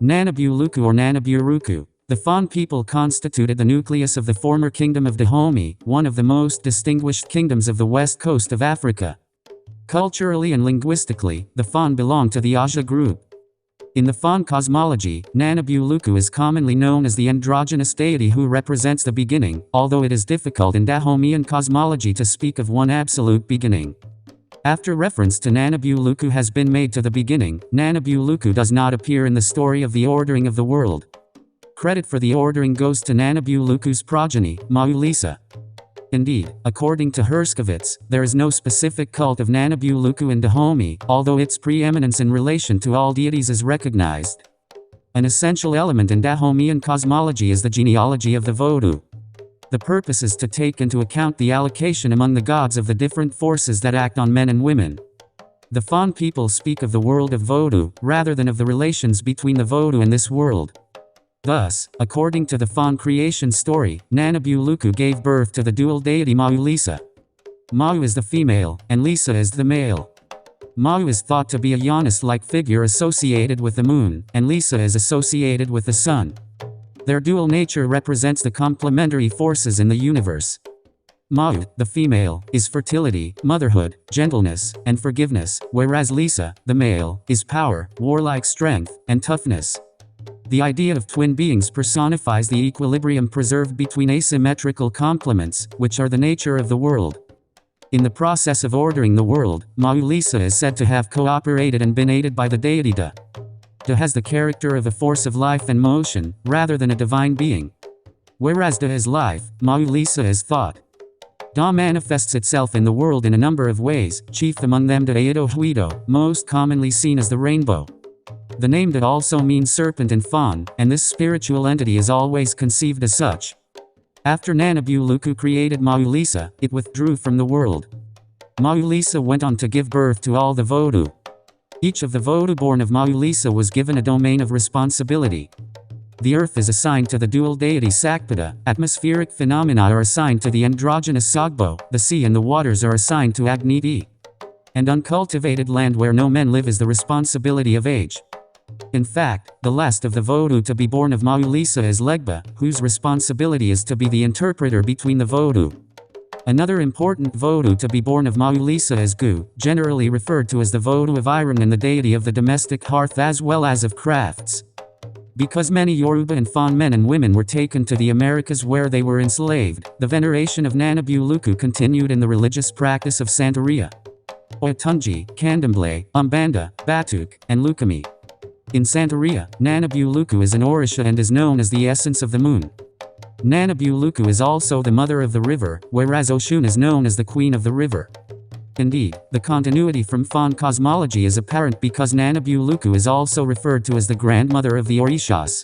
Nanabu-Luku or Nanabu-Ruku. The Fon people constituted the nucleus of the former Kingdom of Dahomey, one of the most distinguished kingdoms of the west coast of Africa. Culturally and linguistically, the Fon belong to the Aja group. In the Fon cosmology, Nanabu-Luku is commonly known as the androgynous deity who represents the beginning, although it is difficult in Dahomean cosmology to speak of one absolute beginning. After reference to Nanabu-Luku has been made to the beginning, Nanabu-Luku does not appear in the story of the ordering of the world. Credit for the ordering goes to Nanabu-Luku's progeny, Maulisa. Indeed, according to Herskovits, there is no specific cult of Nanabu-Luku in Dahomey, although its preeminence in relation to all deities is recognized. An essential element in Dahomean cosmology is the genealogy of the Vodou. The purpose is to take into account the allocation among the gods of the different forces that act on men and women. The Fon people speak of the world of Vodou, rather than of the relations between the Vodou and this world. Thus, according to the Fon creation story, Nanabu-Luku gave birth to the dual deity Maulisa. Mau is the female, and Lisa is the male. Mau is thought to be a Janus-like figure associated with the moon, and Lisa is associated with the sun. Their dual nature represents the complementary forces in the universe. Mau, the female, is fertility, motherhood, gentleness, and forgiveness, whereas Lisa, the male, is power, warlike strength, and toughness. The idea of twin beings personifies the equilibrium preserved between asymmetrical complements, which are the nature of the world. In the process of ordering the world, Maulisa is said to have cooperated and been aided by the deity Da. Da has the character of a force of life and motion, rather than a divine being. Whereas Da is life, Maulisa is thought. Da manifests itself in the world in a number of ways, chief among them Da Edo Huido, most commonly seen as the rainbow. The name Da also means serpent in Fon, and this spiritual entity is always conceived as such. After Nanabu-Luku created Maulisa, it withdrew from the world. Maulisa went on to give birth to all the Vodou. Each of the Vodou born of Maulisa was given a domain of responsibility. The earth is assigned to the dual deity Sakpada, atmospheric phenomena are assigned to the androgynous Sogbo, the sea and the waters are assigned to Agniti. And uncultivated land where no men live is the responsibility of age. In fact, the last of the Vodou to be born of Maulisa is Legba, whose responsibility is to be the interpreter between the Vodou. Another important Vodou to be born of Maulisa is Gu, generally referred to as the Vodou of iron and the deity of the domestic hearth as well as of crafts. Because many Yoruba and Fon men and women were taken to the Americas where they were enslaved, the veneration of Nanabu-Luku continued in the religious practice of Santeria. Otunji, Candomblé, Umbanda, Batuk, and Lukumi. In Santeria, Nanabu-Luku is an Orisha and is known as the essence of the moon. Nanabu-Luku is also the mother of the river, whereas Oshun is known as the queen of the river. Indeed, the continuity from Fon cosmology is apparent because Nanabu-Luku is also referred to as the grandmother of the Orishas.